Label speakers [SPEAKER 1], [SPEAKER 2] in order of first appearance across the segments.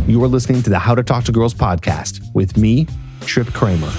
[SPEAKER 1] You are listening to the How to Talk to Girls podcast with me, Trip Kramer.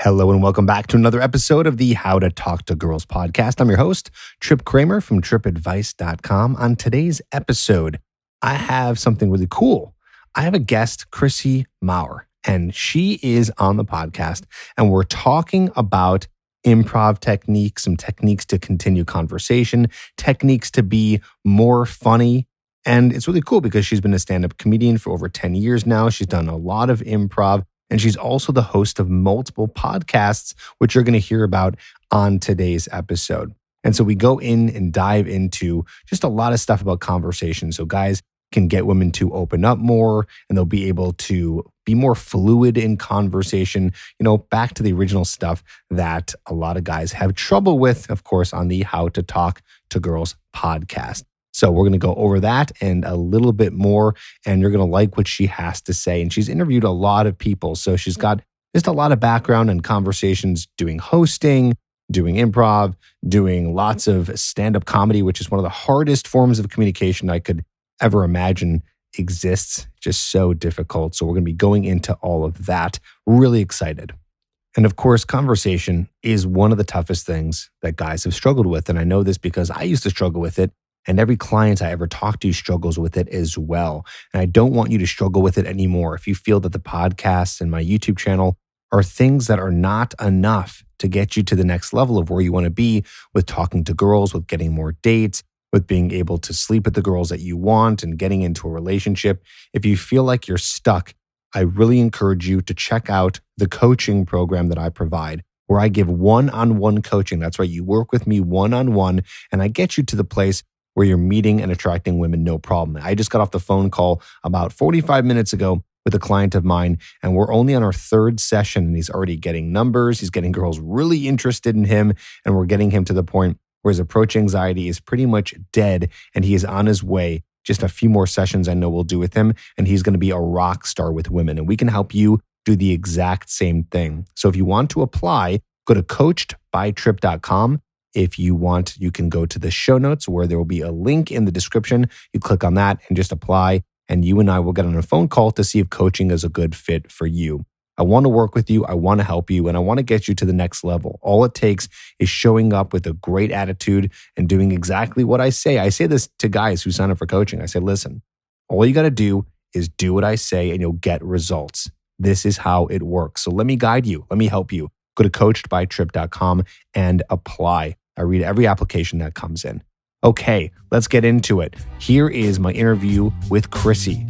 [SPEAKER 1] Hello and welcome back to another episode of the How to Talk to Girls podcast. I'm your host, Trip Kramer from tripadvice.com. On today's episode, I have something really cool. I have a guest, Chrissie Mayr, and she is on the podcast, and we're talking about improv techniques, some techniques to continue conversation, techniques to be more funny. And it's really cool because she's been a stand-up comedian for over 10 years now. She's done a lot of improv, and she's also the host of multiple podcasts, which you're going to hear about on today's episode. And so we go in and dive into just a lot of stuff about conversation. So guys can get women to open up more, and they'll be able to be more fluid in conversation, back to the original stuff that a lot of guys have trouble with, of course, on the How to Talk to Girls podcast. So we're going to go over that and a little bit more, and you're going to like what she has to say. And she's interviewed a lot of people. So she's got just a lot of background and conversations doing hosting, doing improv, doing lots of stand-up comedy, which is one of the hardest forms of communication I could ever imagine exists. Just so difficult. So we're going to be going into all of that. Really excited. And of course, conversation is one of the toughest things that guys have struggled with. And I know this because I used to struggle with it. And every client I ever talk to struggles with it as well. And I don't want you to struggle with it anymore. If you feel that the podcasts and my YouTube channel are things that are not enough to get you to the next level of where you want to be with talking to girls, with getting more dates, with being able to sleep with the girls that you want and getting into a relationship. If you feel like you're stuck, I really encourage you to check out the coaching program that I provide, where I give one-on-one coaching. That's right. You work with me one-on-one, and I get you to the place where you're meeting and attracting women, no problem. I just got off the phone call about 45 minutes ago with a client of mine, and we're only on our third session, and he's already getting numbers. He's getting girls really interested in him, and we're getting him to the point where his approach anxiety is pretty much dead, and he is on his way. Just a few more sessions I know we'll do with him, and he's going to be a rock star with women, and we can help you do the exact same thing. So if you want to apply, go to coachedbytrip.com. If you want, you can go to the show notes where there will be a link in the description. You click on that and just apply, and you and I will get on a phone call to see if coaching is a good fit for you. I want to work with you. I want to help you, and I want to get you to the next level. All it takes is showing up with a great attitude and doing exactly what I say. I say this to guys who sign up for coaching. I say, listen, all you got to do is do what I say and you'll get results. This is how it works. So let me guide you. Let me help you. Go to coachedbytrip.com and apply. I read every application that comes in. Okay, let's get into it. Here is my interview with Chrissie.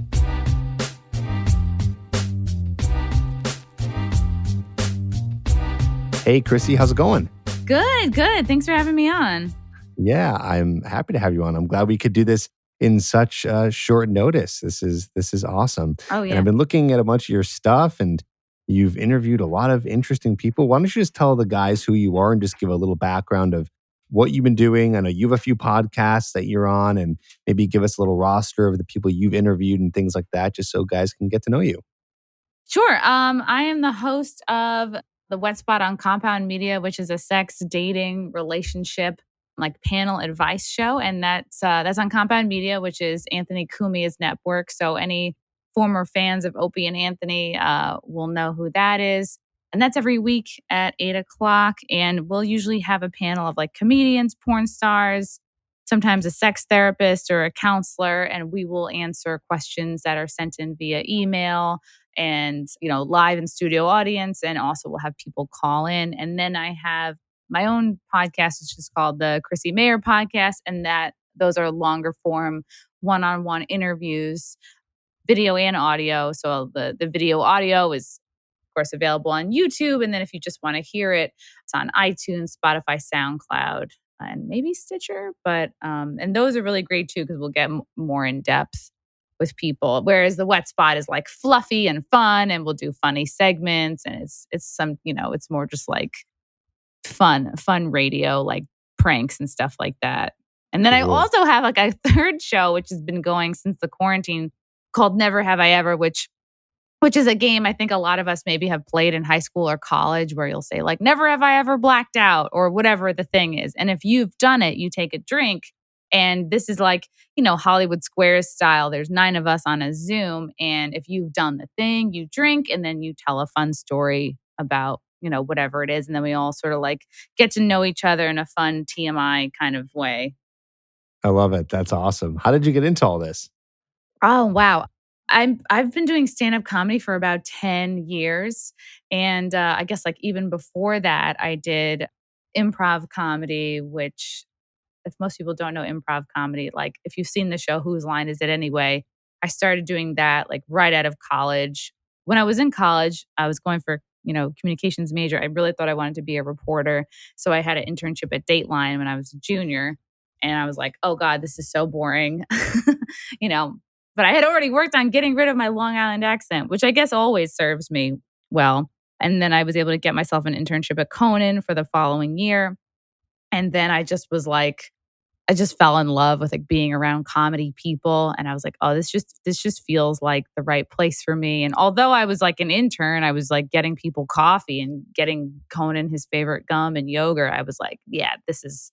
[SPEAKER 1] Hey, Chrissie, how's it going?
[SPEAKER 2] Good. Thanks for having me on.
[SPEAKER 1] Yeah, I'm happy to have you on. I'm glad we could do this in such short notice. This is awesome.
[SPEAKER 2] Oh, yeah.
[SPEAKER 1] And I've been looking at a bunch of your stuff, and you've interviewed a lot of interesting people. Why don't you just tell the guys who you are and just give a little background of what you've been doing? I know you have a few podcasts that you're on, and maybe give us a little roster of the people you've interviewed and things like that, just so guys can get to know you.
[SPEAKER 2] Sure. I am the host of the Wet Spot on Compound Media, which is a sex, dating, relationship, panel advice show. And that's on Compound Media, which is Anthony Cumia's network. So any former fans of Opie and Anthony will know who that is. And that's every week at 8:00. And we'll usually have a panel of comedians, porn stars, sometimes a sex therapist or a counselor. And we will answer questions that are sent in via email and, live in studio audience. And also we'll have people call in. And then I have my own podcast, which is called the Chrissie Mayr podcast. And those are longer form one-on-one interviews, video and audio. So the video audio is, of course, available on YouTube. And then if you just want to hear it, it's on iTunes, Spotify, SoundCloud, and maybe Stitcher. But and those are really great too, because we'll get more in depth with people. Whereas the Wet Spot is fluffy and fun, and we'll do funny segments, and it's it's more just fun radio, pranks and stuff like that. And then
[SPEAKER 1] Cool.
[SPEAKER 2] I also have a third show, which has been going since the quarantine, called Never Have I Ever, which is a game I think a lot of us maybe have played in high school or college, where you'll say never have I ever blacked out, or whatever the thing is. And if you've done it, you take a drink And this is like, Hollywood Squares style. There's 9 of us on a Zoom. And if you've done the thing, you drink and then you tell a fun story about, whatever it is. And then we all sort of like get to know each other in a fun TMI kind of way.
[SPEAKER 1] I love it. That's awesome. How did you get into all this?
[SPEAKER 2] Oh, wow. I've been doing stand-up comedy for about 10 years, and, I guess, like, even before that, I did improv comedy, which if most people don't know improv comedy, like, if you've seen the show Whose Line Is It Anyway? I started doing that, like, right out of college. When I was in college, I was going for, communications major. I really thought I wanted to be a reporter, so I had an internship at Dateline when I was a junior, and I was like, "Oh god, this is so boring." You know? But I had already worked on getting rid of my Long Island accent, which I guess always serves me well. And then I was able to get myself an internship at Conan for the following year. And then I just was like, I just fell in love with like being around comedy people, and I was like, "Oh, this just feels like the right place for me." And although I was like an intern, I was like getting people coffee and getting Conan his favorite gum and yogurt. I was like, "Yeah, this is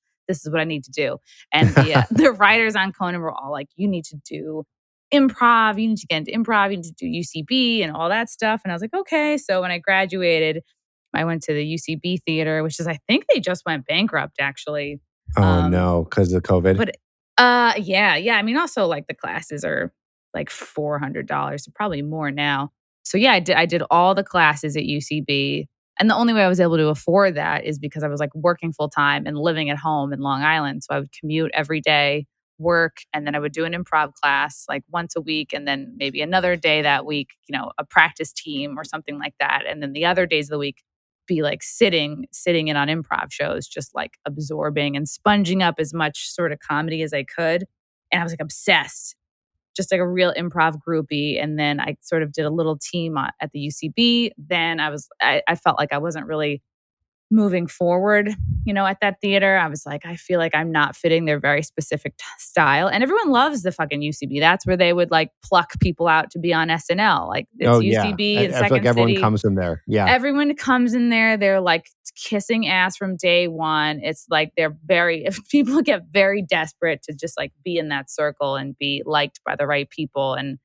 [SPEAKER 2] what I need to do." And the the writers on Conan were all like, "You need to do improv. You need to get into improv. You need to do UCB and all that stuff." And I was like, "Okay." So when I graduated, I went to the UCB theater, which is I think they just went bankrupt actually.
[SPEAKER 1] Oh,
[SPEAKER 2] Um,
[SPEAKER 1] no, because of COVID?
[SPEAKER 2] but, yeah. I mean, also, like, the classes are, like, $400, so probably more now. So, yeah, I did all the classes at UCB, and the only way I was able to afford that is because I was, like, working full time and living at home in Long Island, so I would commute every day, work, and then I would do an improv class, like, once a week, and then maybe another day that week, a practice team or something like that, and then the other days of the week be like sitting in on improv shows, just like absorbing and sponging up as much sort of comedy as I could. And I was like obsessed, just like a real improv groupie. And then I sort of did a little team at the UCB. Then I felt like I wasn't really moving forward, at that theater. I was like, I feel like I'm not fitting their very specific style. And everyone loves the fucking UCB. That's where they would like pluck people out to be on SNL. Like it's
[SPEAKER 1] Oh, yeah.
[SPEAKER 2] UCB
[SPEAKER 1] I
[SPEAKER 2] in
[SPEAKER 1] I feel like
[SPEAKER 2] Second
[SPEAKER 1] everyone
[SPEAKER 2] City.
[SPEAKER 1] comes in there. Yeah.
[SPEAKER 2] Everyone comes in there, they're like kissing ass from day one. It's like they're very, if people get very desperate to just like be in that circle and be liked by the right people. And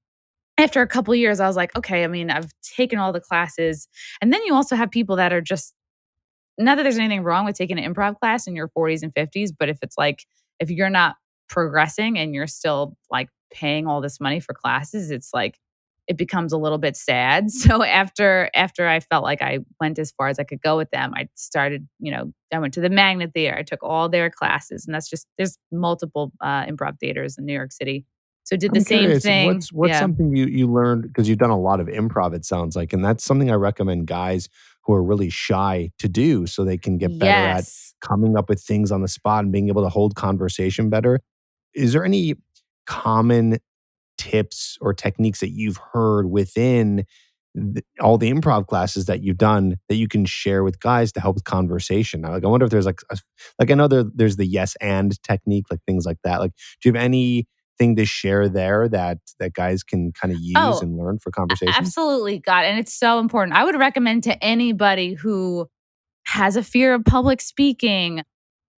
[SPEAKER 2] after a couple of years, I was like, okay, I mean, I've taken all the classes. And then you also have people that are just, not that there's anything wrong with taking an improv class in your 40s and 50s, but if it's like, if you're not progressing and you're still like paying all this money for classes, it's like, it becomes a little bit sad. So after I felt like I went as far as I could go with them, I started, I went to the Magnet Theater. I took all their classes, and that's just there's multiple improv theaters in New York City. So did the
[SPEAKER 1] I'm
[SPEAKER 2] same
[SPEAKER 1] curious,
[SPEAKER 2] thing.
[SPEAKER 1] what's
[SPEAKER 2] Yeah.
[SPEAKER 1] something you learned because you've done a lot of improv, it sounds like, and that's something I recommend guys who are really shy to do so they can get better at
[SPEAKER 2] Yes.
[SPEAKER 1] coming up with things on the spot and being able to hold conversation better. Is there any common tips or techniques that you've heard within all the improv classes that you've done that you can share with guys to help with conversation? Like, I wonder if there's like I know there's the yes and technique, like things like that. Like, do you have anything to share there that guys can kind of use
[SPEAKER 2] Oh,
[SPEAKER 1] and learn for conversations?
[SPEAKER 2] absolutely, God, and it's so important. I would recommend to anybody who has a fear of public speaking,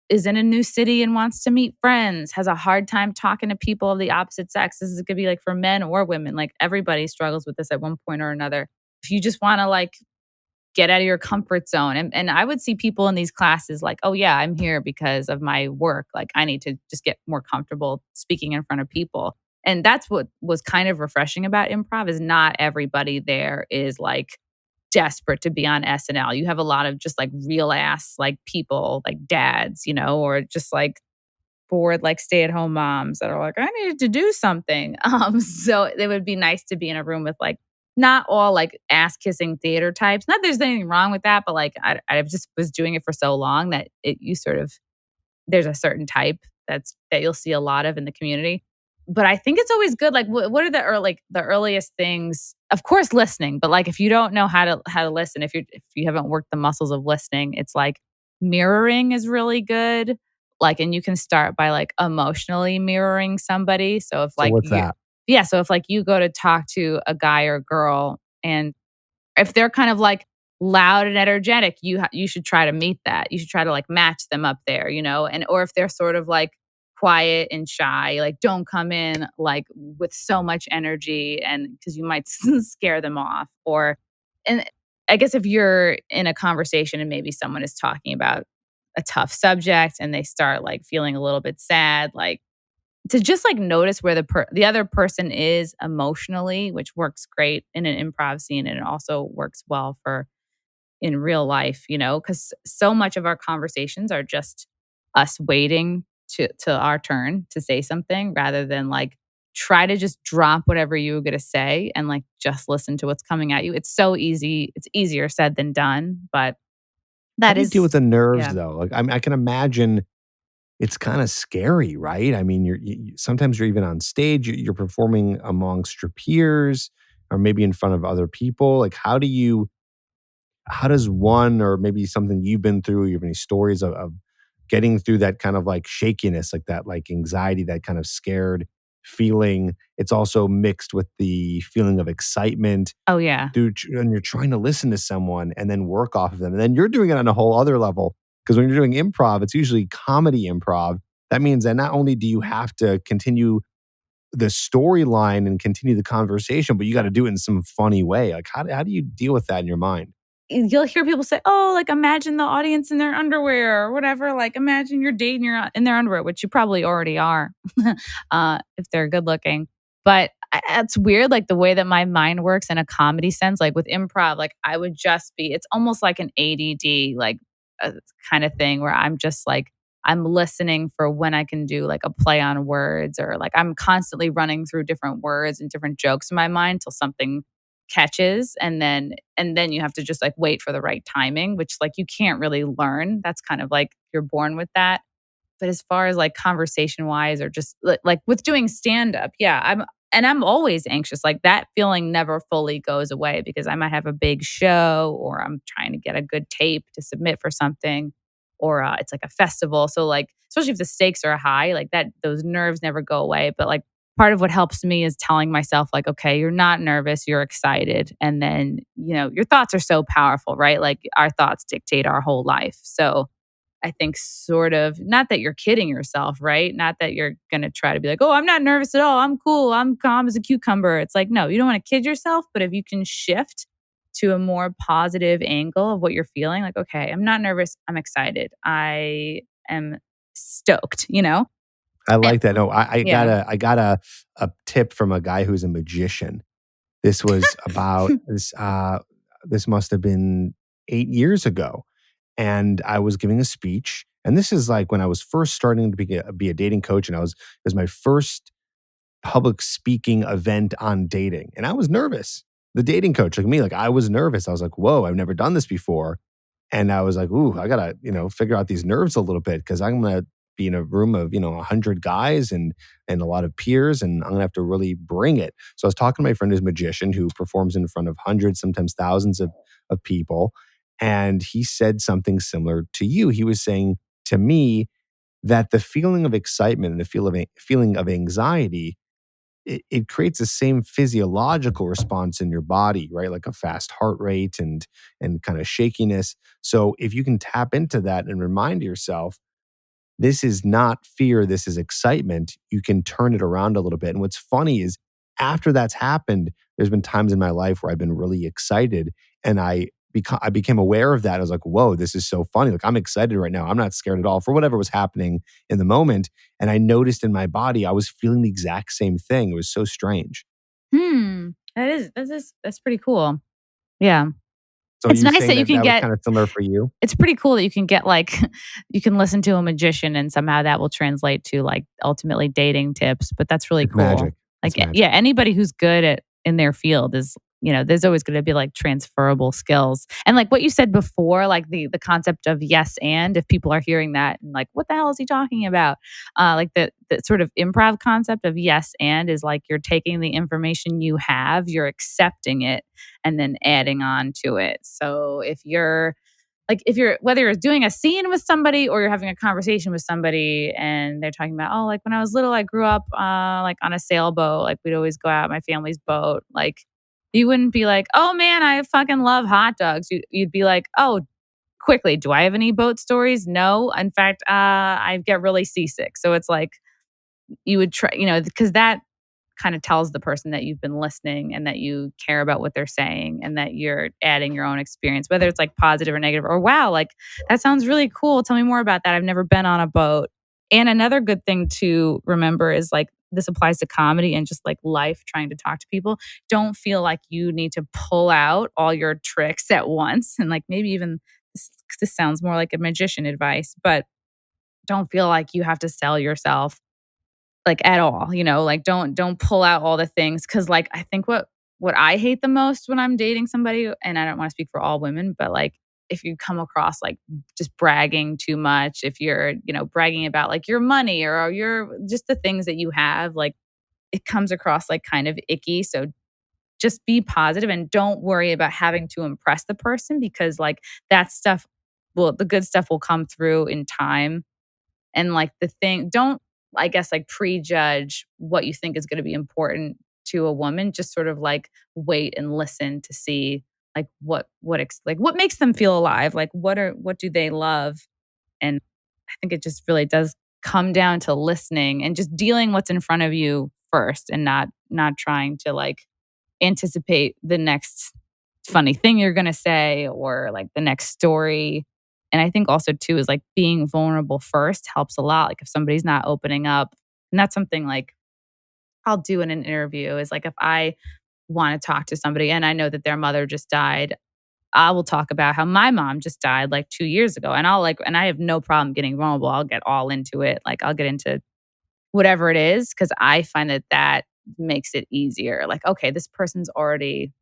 [SPEAKER 2] is in a new city and wants to meet friends, has a hard time talking to people of the opposite sex. This is gonna be like for men or women. Like everybody struggles with this at one point or another. If you just want to like get out of your comfort zone. And I would see people in these classes like, oh yeah, I'm here because of my work. Like I need to just get more comfortable speaking in front of people. And that's what was kind of refreshing about improv is not everybody there is like desperate to be on SNL. You have a lot of just like real ass like people, like dads, or just like bored like stay-at-home moms that are like, I needed to do something. So it would be nice to be in a room with like not all like ass-kissing theater types. Not that there's anything wrong with that, but like I just was doing it for so long that you sort of there's a certain type that you'll see a lot of in the community. But I think it's always good. Like, what are the earliest things? Of course, listening. But like, if you don't know how to listen, if you haven't worked the muscles of listening, it's like mirroring is really good. Like, and you can start by like emotionally mirroring somebody. So if
[SPEAKER 1] So
[SPEAKER 2] like
[SPEAKER 1] what's
[SPEAKER 2] you,
[SPEAKER 1] that?
[SPEAKER 2] yeah. So if like you go to talk to a guy or girl, and if they're kind of like loud and energetic, you should try to meet that. You should try to like match them up there, and or if they're sort of like quiet and shy. Like, don't come in like with so much energy, and because you might scare them off. And I guess if you're in a conversation and maybe someone is talking about a tough subject and they start like feeling a little bit sad, like to just like notice where the other person is emotionally, which works great in an improv scene, and it also works well for in real life, because so much of our conversations are just us waiting to our turn to say something rather than like try to just drop whatever you were going to say and like just listen to what's coming at you. It's so easy. It's easier said than done, but
[SPEAKER 1] How
[SPEAKER 2] that
[SPEAKER 1] do you deal
[SPEAKER 2] is,
[SPEAKER 1] with the nerves
[SPEAKER 2] yeah.
[SPEAKER 1] though? Like, I can imagine it's kind of scary, right? I mean, sometimes you're even on stage, you're performing amongst your peers or maybe in front of other people. Like, how does one, or maybe something you've been through, you have any stories of getting through that kind of like shakiness, like that, like anxiety, that kind of scared feeling? It's also mixed with the feeling of excitement.
[SPEAKER 2] Oh, yeah.
[SPEAKER 1] And you're trying to listen to someone and then work off of them. And then you're doing it on a whole other level. Because when you're doing improv, it's usually comedy improv. That means that not only do you have to continue the storyline and continue the conversation, but you got to do it in some funny way. Like, how do you deal with that in your mind?
[SPEAKER 2] You'll hear people say, "Oh, like imagine the audience in their underwear or whatever. Like imagine you're dating your in their underwear," which you probably already are, if they're good looking. But it's weird, like the way that my mind works in a comedy sense. Like with improv, like I would just be. It's almost like an ADD, like kind of thing where I'm just like I'm listening for when I can do like a play on words, or like I'm constantly running through different words and different jokes in my mind till something catches, and then you have to just like wait for the right timing, which like you can't really learn. That's kind of like you're born with that. But as far as like conversation wise, or just like with doing stand up, yeah, I'm always anxious. Like that feeling never fully goes away because I might have a big show, or I'm trying to get a good tape to submit for something, or it's like a festival. So like, especially if the stakes are high, like that, those nerves never go away. But like part of what helps me is telling myself like, okay, you're not nervous, you're excited. And then, your thoughts are so powerful, right? Like our thoughts dictate our whole life. So I think sort of not that you're kidding yourself, right? Not that you're going to try to be like, oh, I'm not nervous at all. I'm cool. I'm calm as a cucumber. It's like, no, you don't want to kid yourself. But if you can shift to a more positive angle of what you're feeling, like, okay, I'm not nervous. I'm excited. I am stoked.
[SPEAKER 1] I
[SPEAKER 2] And,
[SPEAKER 1] like that. No,
[SPEAKER 2] yeah.
[SPEAKER 1] I got a tip from a guy who's a magician. This was about this must have been 8 years ago, and I was giving a speech. And this is like when I was first starting to be a dating coach, and it was my first public speaking event on dating, and I was nervous. The dating coach, like me, like I was nervous. I was like, "Whoa, I've never done this before." And I was like, "Ooh, I gotta, figure out these nerves a little bit because I'm gonna be in a room of 100 guys and a lot of peers, and I'm gonna have to really bring it." So I was talking to my friend who's a magician who performs in front of hundreds, sometimes thousands of people, and he said something similar to you. He was saying to me that the feeling of excitement and the feeling of anxiety, it creates the same physiological response in your body, right? Like a fast heart rate and kind of shakiness. So if you can tap into that and remind yourself, this is not fear, this is excitement, you can turn it around a little bit. And what's funny is after that's happened, there's been times in my life where I've been really excited and I became aware of that. I was like, whoa, this is so funny. Like I'm excited right now. I'm not scared at all for whatever was happening in the moment. And I noticed in my body, I was feeling the exact same thing. It was so strange.
[SPEAKER 2] That's pretty cool. Yeah.
[SPEAKER 1] So
[SPEAKER 2] It's
[SPEAKER 1] you
[SPEAKER 2] nice
[SPEAKER 1] saying
[SPEAKER 2] that you
[SPEAKER 1] that
[SPEAKER 2] can
[SPEAKER 1] that was
[SPEAKER 2] get
[SPEAKER 1] kind of similar for you?
[SPEAKER 2] it's pretty cool that you can get like you can listen to a magician and somehow that will translate to like ultimately dating tips, but that's really
[SPEAKER 1] It's
[SPEAKER 2] cool.
[SPEAKER 1] magic.
[SPEAKER 2] Like
[SPEAKER 1] It's magic.
[SPEAKER 2] yeah, anybody who's good at in their field is, there's always going to be like transferable skills. And like what you said before, like the concept of yes and if people are hearing that and like what the hell is he talking about? Like the sort of improv concept of yes and is like you're taking the information you have, you're accepting it and then adding on to it. So if you're whether you're doing a scene with somebody or you're having a conversation with somebody and they're talking about, oh, like when I was little I grew up like on a sailboat, like we'd always go out my family's boat, like you wouldn't be like, oh man, I fucking love hot dogs. You'd be like, oh, quickly, do I have any boat stories? No, in fact, I get really seasick. So it's like you would try, because that kind of tells the person that you've been listening and that you care about what they're saying and that you're adding your own experience, whether it's like positive or negative, or wow, like that sounds really cool. Tell me more about that. I've never been on a boat. And another good thing to remember is like this applies to comedy and just like life trying to talk to people. Don't feel like you need to pull out all your tricks at once. And like maybe even this sounds more like a magician advice, but don't feel like you have to sell yourself like at all, like don't pull out all the things, cuz like I think what I hate the most when I'm dating somebody, and I don't want to speak for all women, but like if you come across like just bragging too much, if you're, bragging about like your money or your just the things that you have, like it comes across like kind of icky. So just be positive and don't worry about having to impress the person, because like that stuff the good stuff will come through in time. And like the thing, don't, I guess, like prejudge what you think is going to be important to a woman. Just sort of like wait and listen to see like like what makes them feel alive, like what do they love. And I think it just really does come down to listening and just dealing what's in front of you first, and not trying to like anticipate the next funny thing you're going to say or like the next story. And I think also too is like being vulnerable first helps a lot. Like if somebody's not opening up, and that's something like I'll do in an interview, is like if I want to talk to somebody and I know that their mother just died, I will talk about how my mom just died like 2 years ago, and and I have no problem getting vulnerable. I'll get all into it. Like I'll get into whatever it is, cuz I find that makes it easier. Like okay, this person's already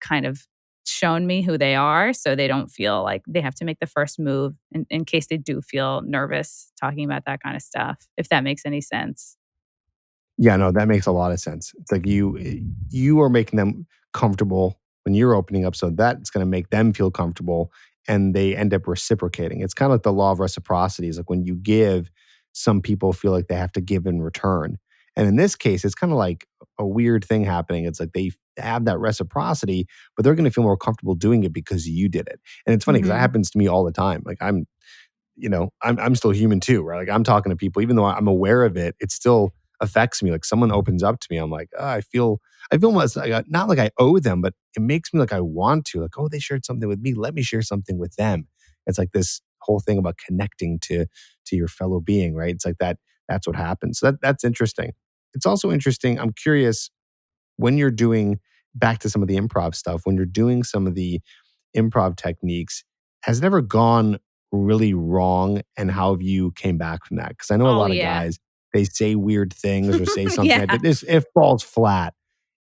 [SPEAKER 2] kind of shown me who they are, so they don't feel like they have to make the first move in case they do feel nervous talking about that kind of stuff, if that makes any sense.
[SPEAKER 1] Yeah, no, that makes a lot of sense. It's like you are making them comfortable when you're opening up, so that's gonna make them feel comfortable, and they end up reciprocating. It's kinda like the law of reciprocity. Is like when you give, some people feel like they have to give in return. And in this case, it's kinda like a weird thing happening. It's like they have that reciprocity, but they're gonna feel more comfortable doing it because you did it. And it's funny because that
[SPEAKER 2] Mhm.
[SPEAKER 1] happens to me all the time. Like I'm still human too, right? Like I'm talking to people, even though I'm aware of it, it still affects me. Like someone opens up to me, I'm like, oh, I feel almost like not like I owe them, but it makes me like I want to. Like, oh, they shared something with me. Let me share something with them. It's like this whole thing about connecting to your fellow being, right? It's like that. That's what happens. So that's interesting. It's also interesting. I'm curious when you're doing back to some of the improv stuff. When you're doing some of the improv techniques, has it ever gone really wrong, and how have you came back from that? Because I know a
[SPEAKER 2] Oh
[SPEAKER 1] lot of
[SPEAKER 2] yeah.
[SPEAKER 1] guys, they say weird things or say something
[SPEAKER 2] Yeah.
[SPEAKER 1] like that this it falls flat,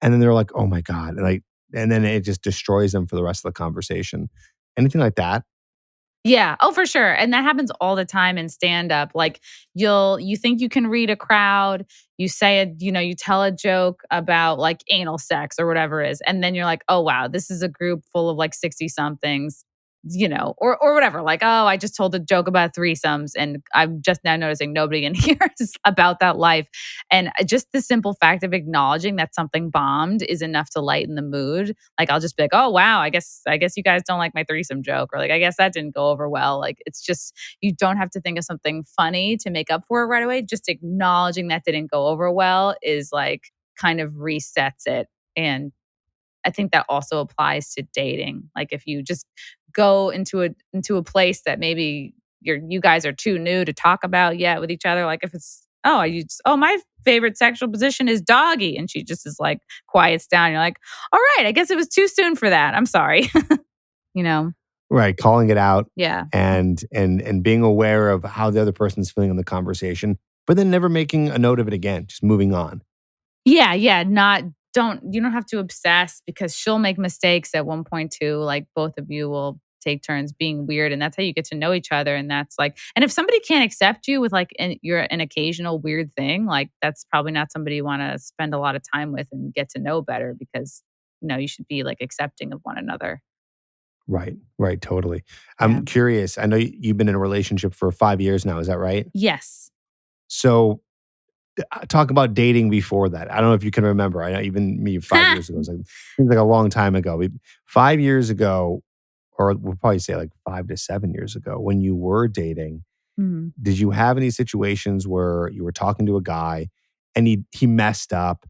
[SPEAKER 1] and then they're like, "Oh my god," and then it just destroys them for the rest of the conversation. Anything like that?
[SPEAKER 2] Yeah. Oh, for sure. And that happens all the time in stand up. Like you think you can read a crowd, you say it, you tell a joke about like anal sex or whatever it is. And then you're like, oh wow, this is a group full of like 60 somethings, or whatever. Like, oh, I just told a joke about threesomes and I'm just now noticing nobody in here is about that life. And just the simple fact of acknowledging that something bombed is enough to lighten the mood. Like I'll just be like, "Oh wow, I guess you guys don't like my threesome joke," or like, "I guess that didn't go over well." Like it's just you don't have to think of something funny to make up for it right away. Just acknowledging that didn't go over well is like kind of resets it. And I think that also applies to dating. Like if you just go into a place that maybe you guys are too new to talk about yet with each other. Like if it's my favorite sexual position is doggy, and she just is like quiets down. You're like, all right, I guess it was too soon for that. I'm sorry. you know?
[SPEAKER 1] Right, calling it out
[SPEAKER 2] Yeah.
[SPEAKER 1] and being aware of how the other person's feeling in the conversation, but then never making a note of it again, just moving on.
[SPEAKER 2] Yeah, yeah, not don't you don't have to obsess, because she'll make mistakes at one point too. Like both of you will take turns being weird, and that's how you get to know each other. And that's like, and if somebody can't accept you with like an occasional weird thing, like that's probably not somebody you want to spend a lot of time with and get to know better, because you should be like accepting of one another.
[SPEAKER 1] Right, right, totally.
[SPEAKER 2] Yeah.
[SPEAKER 1] I'm curious, I know you've been in a relationship for 5 years now, is that right?
[SPEAKER 2] Yes.
[SPEAKER 1] So, talk about dating before that. I don't know if you can remember. I know even me 5 years ago, seems like a long time ago. 5 years ago, or we'll probably say like 5 to 7 years ago, when you were dating,
[SPEAKER 2] Mhm.
[SPEAKER 1] Did you have any situations where you were talking to a guy and he messed up,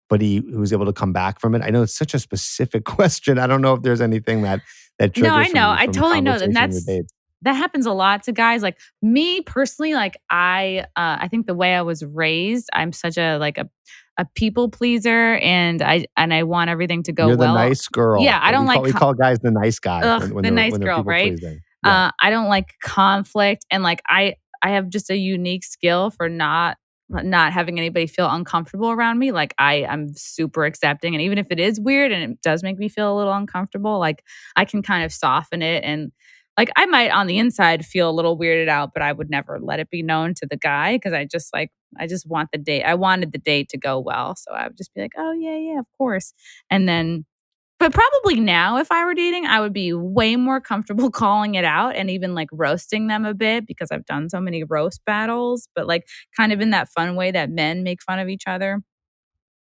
[SPEAKER 1] but he was able to come back from it? I know it's such a specific question. I don't know if there's anything that
[SPEAKER 2] No, I
[SPEAKER 1] triggers from
[SPEAKER 2] know.
[SPEAKER 1] you
[SPEAKER 2] I
[SPEAKER 1] from
[SPEAKER 2] totally know, and
[SPEAKER 1] conversation with dates.
[SPEAKER 2] that happens a lot to guys. Like me personally, like I think the way I was raised, I'm such a like a people pleaser, and I want everything to go
[SPEAKER 1] You're the
[SPEAKER 2] well.
[SPEAKER 1] nice girl.
[SPEAKER 2] Yeah, I don't like
[SPEAKER 1] We call guys the nice guy
[SPEAKER 2] ugh, the nice
[SPEAKER 1] when they're
[SPEAKER 2] girl,
[SPEAKER 1] people
[SPEAKER 2] right?
[SPEAKER 1] pleasing. Yeah.
[SPEAKER 2] I don't like conflict, and like I have just a unique skill for not having anybody feel uncomfortable around me. Like I'm super accepting, and even if it is weird and it does make me feel a little uncomfortable, like I can kind of soften it. And like I might on the inside feel a little weirded out, but I would never let it be known to the guy because I just want the date. I wanted the date to go well, so I would just be like, oh yeah, yeah, of course, and then but probably now, if I were dating, I would be way more comfortable calling it out and even like roasting them a bit because I've done so many roast battles, but like kind of in that fun way that men make fun of each other.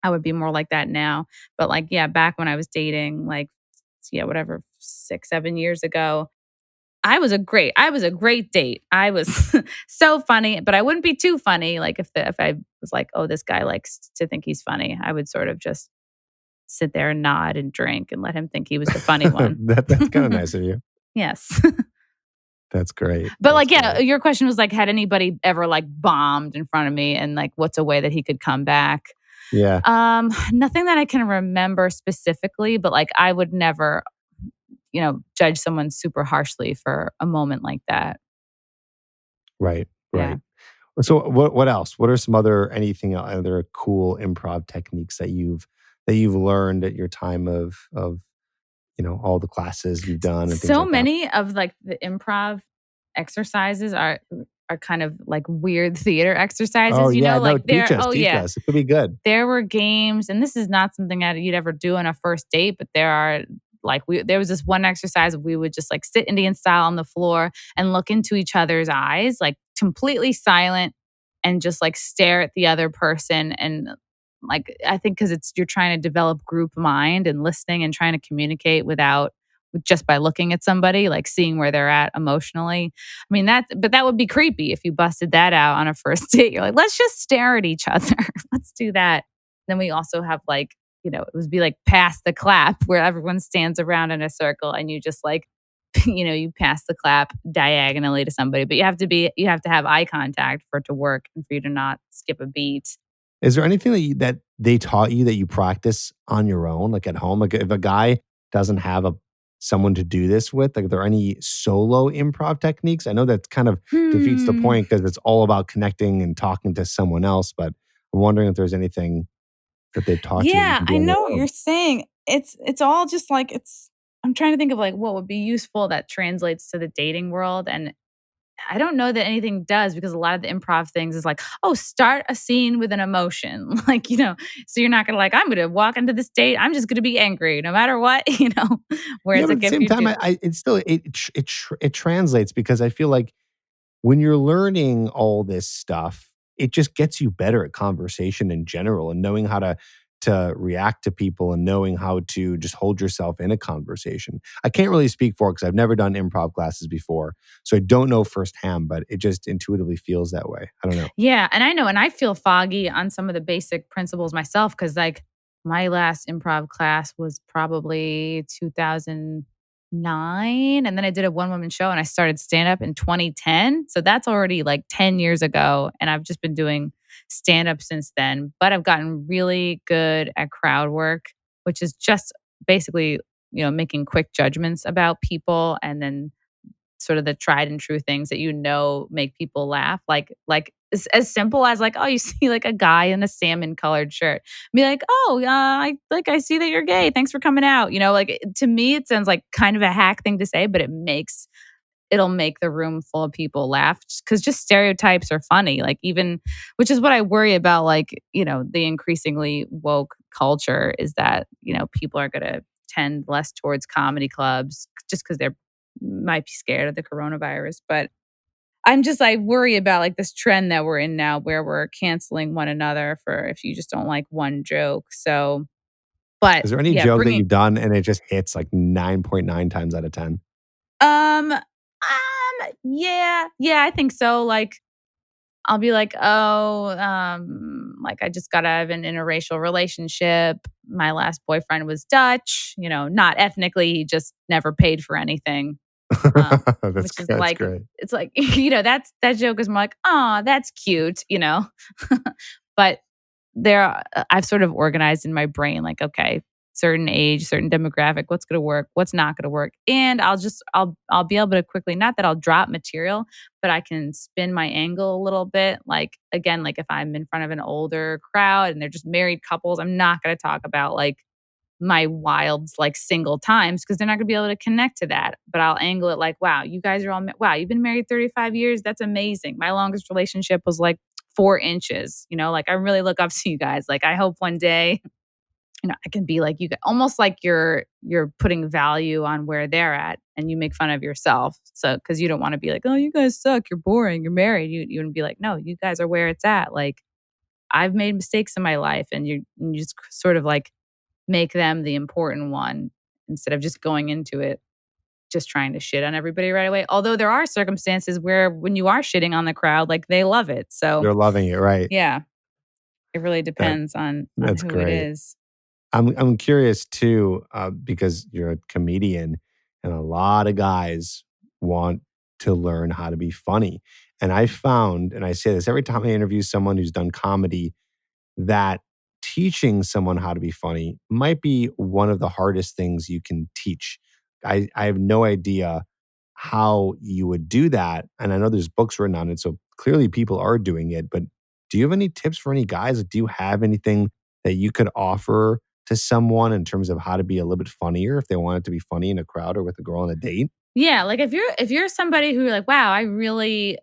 [SPEAKER 2] I would be more like that now. But like, yeah, back when I was dating, like, yeah, whatever, 6, 7 years ago, I was a great date. I was so funny, but I wouldn't be too funny. Like if I was like, oh, this guy likes to think he's funny, I would sort of just sit there and nod and drink and let him think he was the funny one.
[SPEAKER 1] That's kind of nice of you.
[SPEAKER 2] Yes.
[SPEAKER 1] That's great.
[SPEAKER 2] But
[SPEAKER 1] That's
[SPEAKER 2] like, yeah,
[SPEAKER 1] great.
[SPEAKER 2] your question was like, had anybody ever like bombed in front of me and like what's a way that he could come back?
[SPEAKER 1] Yeah.
[SPEAKER 2] Nothing that I can remember specifically, but like I would never, judge someone super harshly for a moment like that.
[SPEAKER 1] Right.
[SPEAKER 2] Yeah.
[SPEAKER 1] Right. So what else? What are some other cool improv techniques that you've learned at your time of all the classes you've done and things
[SPEAKER 2] So
[SPEAKER 1] like that?
[SPEAKER 2] many of like the improv exercises are kind of like weird theater
[SPEAKER 1] Oh
[SPEAKER 2] exercises,
[SPEAKER 1] yeah, no,
[SPEAKER 2] like there oh
[SPEAKER 1] teach
[SPEAKER 2] yeah,
[SPEAKER 1] us. It could be good.
[SPEAKER 2] there were games, and this is not something that you'd ever do on a first date, but there was this one exercise we would just like sit Indian style on the floor and look into each other's eyes, like completely silent and just like stare at the other person. And like I think because it's you're trying to develop group mind and listening and trying to communicate without just by looking at somebody, like seeing where they're at emotionally. I mean but that would be creepy if you busted that out on a first date. You're like, let's just stare at each other. Let's do that. Then we also have like, it would be like pass the clap where everyone stands around in a circle and you just like, you pass the clap diagonally to somebody, but you have to have eye contact for it to work and for you to not skip a beat.
[SPEAKER 1] Is there anything that they taught you that you practice on your own, like at home? Like if a guy doesn't have someone to do this with, like are there any solo improv techniques? I know that kind of defeats the
[SPEAKER 2] Hmm.
[SPEAKER 1] point because it's all about connecting and talking to someone else, but I'm wondering if there's anything that they've taught you that you
[SPEAKER 2] Yeah,
[SPEAKER 1] can do
[SPEAKER 2] I
[SPEAKER 1] on your
[SPEAKER 2] know what
[SPEAKER 1] own.
[SPEAKER 2] you're saying. It's all just like I'm trying to think of like what would be useful that translates to the dating world. And I don't know that anything does because a lot of the improv things is like, oh, start a scene with an emotion. Like, so you're not gonna like, I'm gonna walk into this date, I'm just gonna be angry no matter what,
[SPEAKER 1] Yeah,
[SPEAKER 2] Whereas
[SPEAKER 1] but
[SPEAKER 2] like
[SPEAKER 1] at the
[SPEAKER 2] if
[SPEAKER 1] same
[SPEAKER 2] you
[SPEAKER 1] time,
[SPEAKER 2] do
[SPEAKER 1] it translates because I feel like when you're learning all this stuff, it just gets you better at conversation in general and knowing how to react to people and knowing how to just hold yourself in a conversation. I can't really speak for it because I've never done improv classes before, so I don't know firsthand, but it just intuitively feels that way. I don't know.
[SPEAKER 2] Yeah, and I know, and I feel foggy on some of the basic principles myself because, like, my last improv class was probably 2009, and then I did a one woman show, and I started stand up in 2010. So that's already like 10 years ago, and I've just been doing stand up since then. But I've gotten really good at crowd work, which is just basically making quick judgments about people, and then sort of the tried and true things that make people laugh, like as simple as like, oh, you see like a guy in a salmon colored shirt, be like, oh, I see that you're gay, thanks for coming out, like to me it sounds like kind of a hack thing to say, but it'll make the room full of people laugh because just stereotypes are funny, like even, which is what I worry about, like the increasingly woke culture is that people are going to tend less towards comedy clubs just because they're might be scared of the coronavirus. But I worry about like this trend that we're in now where we're canceling one another for if you just don't like one joke. So, but
[SPEAKER 1] Is there any
[SPEAKER 2] yeah,
[SPEAKER 1] joke that
[SPEAKER 2] bringing
[SPEAKER 1] you've done and it just hits like 9.9 times out of 10?
[SPEAKER 2] um Yeah, I think so. Like, I'll be like, oh, like I just got out of an interracial relationship. My last boyfriend was Dutch, not ethnically. He just never paid for anything.
[SPEAKER 1] That's
[SPEAKER 2] Which is
[SPEAKER 1] that's
[SPEAKER 2] like,
[SPEAKER 1] great.
[SPEAKER 2] it's like, that joke is more like, oh, that's cute. But I've sort of organized in my brain, like, okay, certain age, certain demographic, what's going to work, what's not going to work. And I'll be able to quickly, not that I'll drop material, but I can spin my angle a little bit. Like, again, like if I'm in front of an older crowd and they're just married couples, I'm not going to talk about like my wild like single times because they're not going to be able to connect to that. But I'll angle it like, wow, you guys are wow, you've been married 35 years. That's amazing. My longest relationship was like 4 inches. Like I really look up to you guys. Like I hope one day, I can be like you, almost like you're putting value on where they're at, and you make fun of yourself. So because you don't want to be like, oh, you guys suck. You're boring. You're married. You would be like, no, you guys are where it's at. Like I've made mistakes in my life, and you just sort of like make them the important one instead of just going into it just trying to shit on everybody right away. Although there are circumstances where when you are shitting on the crowd, like they love it. So
[SPEAKER 1] They're loving it, right?
[SPEAKER 2] yeah, it really
[SPEAKER 1] That
[SPEAKER 2] depends on
[SPEAKER 1] that's
[SPEAKER 2] who it
[SPEAKER 1] great.
[SPEAKER 2] is.
[SPEAKER 1] I'm curious too, because you're a comedian, and a lot of guys want to learn how to be funny. And I found, and I say this every time I interview someone who's done comedy, that teaching someone how to be funny might be one of the hardest things you can teach. I have no idea how you would do that. And I know there's books written on it. So clearly people are doing it. But do you have any tips for any guys? Do you have anything that you could offer to someone in terms of how to be a little bit funnier if they wanted to be funny in a crowd or with a girl on a date?
[SPEAKER 2] Yeah, like if you're somebody who like, wow, I really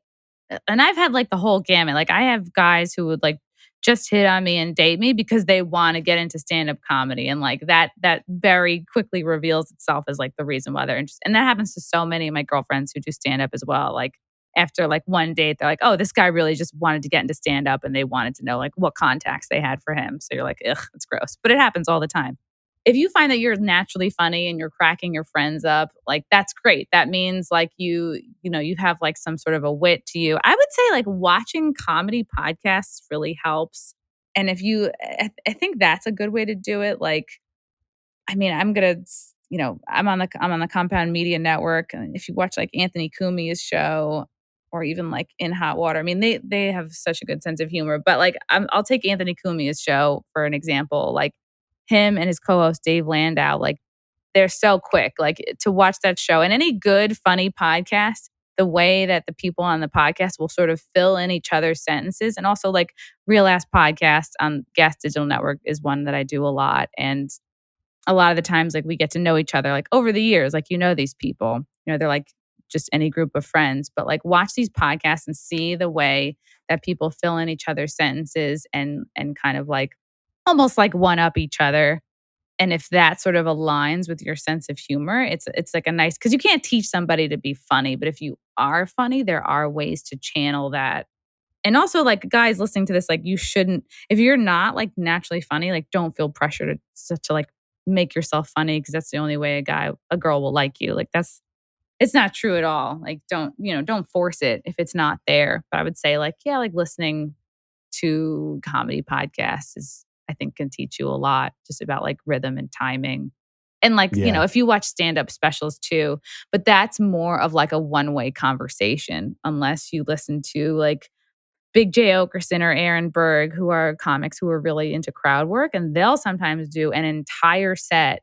[SPEAKER 2] and I've had like the whole gamut. Like I have guys who would like just hit on me and date me because they want to get into stand-up comedy. And like that very quickly reveals itself as like the reason why they're interested. And that happens to so many of my girlfriends who do stand-up as well. Like after like one date, they're like, oh, this guy really just wanted to get into stand-up and they wanted to know like what contacts they had for him. So you're like, ugh, it's gross. But it happens all the time. If you find that you're naturally funny and you're cracking your friends up, like that's great. That means like you have like some sort of a wit to you. I would say like watching comedy podcasts really helps. And if you I think that's a good way to do it. Like I mean, I'm on the Compound Media Network, and if you watch like Anthony Cumia's show or even like In Hot Water, I mean, they have such a good sense of humor. But like, I'll take Anthony Cumia's show for an example. Like him and his co-host Dave Landau, like they're so quick. Like to watch that show and any good funny podcast. The way that the people on the podcast will sort of fill in each other's sentences, and also like Real Ass Podcast on Gas Digital Network is one that I do a lot, and a lot of the times like we get to know each other like over the years, like these people, they're like just any group of friends, but like watch these podcasts and see the way that people fill in each other's sentences and kind of like almost like one up each other. And if that sort of aligns with your sense of humor, it's like a nice, because you can't teach somebody to be funny, but if you are funny, there are ways to channel that. And also, like, guys listening to this, like, you shouldn't, if you're not like naturally funny, like, don't feel pressure to like make yourself funny because that's the only way a girl will like you. Like, it's not true at all. Like, don't force it if it's not there. But I would say, like, yeah, like listening to comedy podcasts I think, can teach you a lot just about like rhythm and timing. And like,
[SPEAKER 1] Yeah.
[SPEAKER 2] if you watch stand up specials too, but that's more of like a one way conversation, unless you listen to like Big J. Okerson or Aaron Berg, who are comics who are really into crowd work, and they'll sometimes do an entire set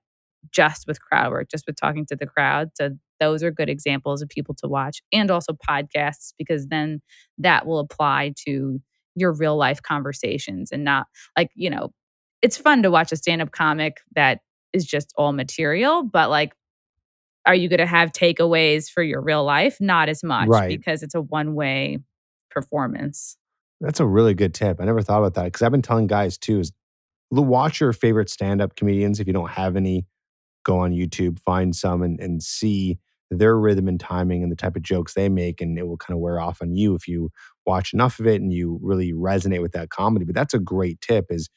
[SPEAKER 2] just with crowd work, just with talking to the crowd. So those are good examples of people to watch, and also podcasts, because then that will apply to your real life conversations and not like, it's fun to watch a stand up comic that is just all material, but like, are you going to have takeaways for your real life? Not as much
[SPEAKER 1] Right.
[SPEAKER 2] because it's a one way performance.
[SPEAKER 1] That's a really good tip. I never thought about that because I've been telling guys too is watch your favorite stand-up comedians. If you don't have any, go on YouTube, find some and see their rhythm and timing and the type of jokes they make, and it will kind of wear off on you if you watch enough of it and you really resonate with that comedy. But that's a great tip is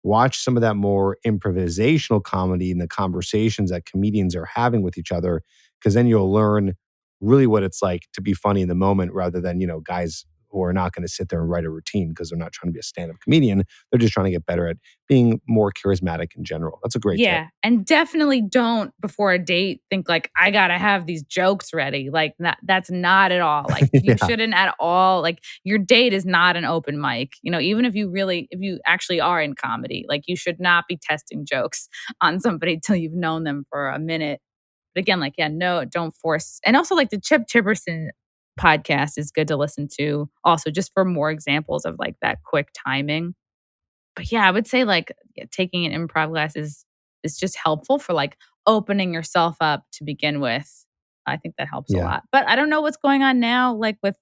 [SPEAKER 1] watch some of that more improvisational comedy and the conversations that comedians are having with each other, because then you'll learn really what it's like to be funny in the moment rather than, guys who are not going to sit there and write a routine because they're not trying to be a stand-up comedian. They're just trying to get better at being more charismatic in general. That's a great tip.
[SPEAKER 2] Yeah. And definitely don't, before a date, think like, I got to have these jokes ready. Like, that's not at all. Like, you
[SPEAKER 1] Yeah.
[SPEAKER 2] shouldn't at all. Like, your date is not an open mic. Even if you actually are in comedy, like, you should not be testing jokes on somebody till you've known them for a minute. But again, like, yeah, no, don't force. And also, like, the Chip Chipperson podcast is good to listen to also, just for more examples of like that quick timing. But yeah, I would say like taking an improv class is just helpful for like opening yourself up to begin with. I think that helps a
[SPEAKER 1] Yeah.
[SPEAKER 2] lot. But I don't know what's going on now, like with,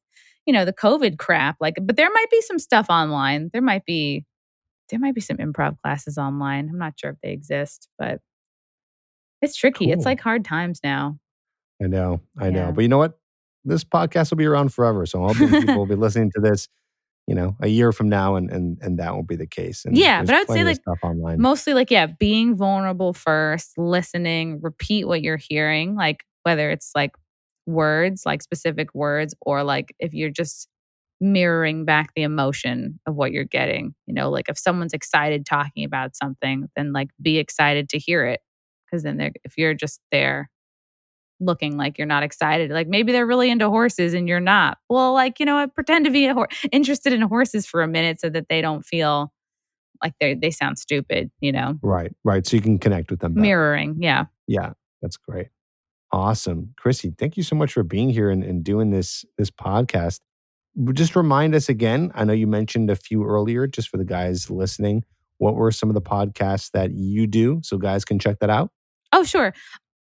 [SPEAKER 2] the COVID crap. Like, but there might be some stuff online. There might be some improv classes online. I'm not sure if they exist, but it's tricky. It's
[SPEAKER 1] Cool.
[SPEAKER 2] like hard times now.
[SPEAKER 1] I know.
[SPEAKER 2] Yeah.
[SPEAKER 1] But you know what? This podcast will be around forever. So I'm hoping people will be listening to this, a year from now and that won't be the case. And
[SPEAKER 2] Yeah,
[SPEAKER 1] there's
[SPEAKER 2] but I would say
[SPEAKER 1] plenty of
[SPEAKER 2] like
[SPEAKER 1] stuff online.
[SPEAKER 2] mostly like, yeah, being vulnerable first, listening, repeat what you're hearing, like whether it's like words, like specific words, or like if you're just mirroring back the emotion of what you're getting. Like if someone's excited talking about something, then like be excited to hear it. Because then if you're just there looking like you're not excited, like maybe they're really into horses and you're not. Well, like, what, pretend to be interested in horses for a minute so that they don't feel like they sound stupid,
[SPEAKER 1] Right. So you can connect with them better.
[SPEAKER 2] Mirroring, yeah.
[SPEAKER 1] Yeah, that's great. Awesome. Chrissie, thank you so much for being here and doing this podcast. Just remind us again, I know you mentioned a few earlier, just for the guys listening, what were some of the podcasts that you do so guys can check that out?
[SPEAKER 2] Oh, sure.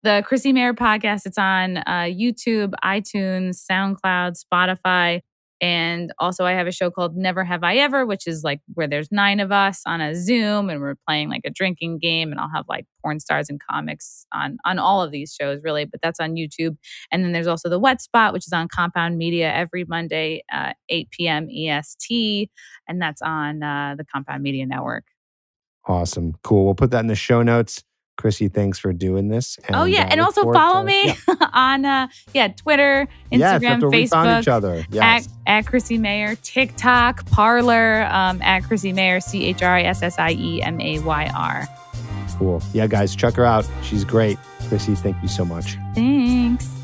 [SPEAKER 2] The Chrissie Mayr podcast, it's on YouTube, iTunes, SoundCloud, Spotify. And also I have a show called Never Have I Ever, which is like where there's 9 of us on a Zoom and we're playing like a drinking game, and I'll have like porn stars and comics on all of these shows really, but that's on YouTube. And then there's also the Wet Spot, which is on Compound Media every Monday, 8 p.m. EST. And that's on the Compound Media Network.
[SPEAKER 1] Awesome. Cool. We'll put that in the show notes. Chrissie, thanks for doing this.
[SPEAKER 2] And, and also follow me on Twitter, Instagram, Facebook.
[SPEAKER 1] Each other. Yes.
[SPEAKER 2] At Chrissie Mayr, TikTok, Parler, at Chrissie Mayr, ChrissieMayr.
[SPEAKER 1] Cool. Yeah, guys, check her out. She's great. Chrissie, thank you so much.
[SPEAKER 2] Thanks.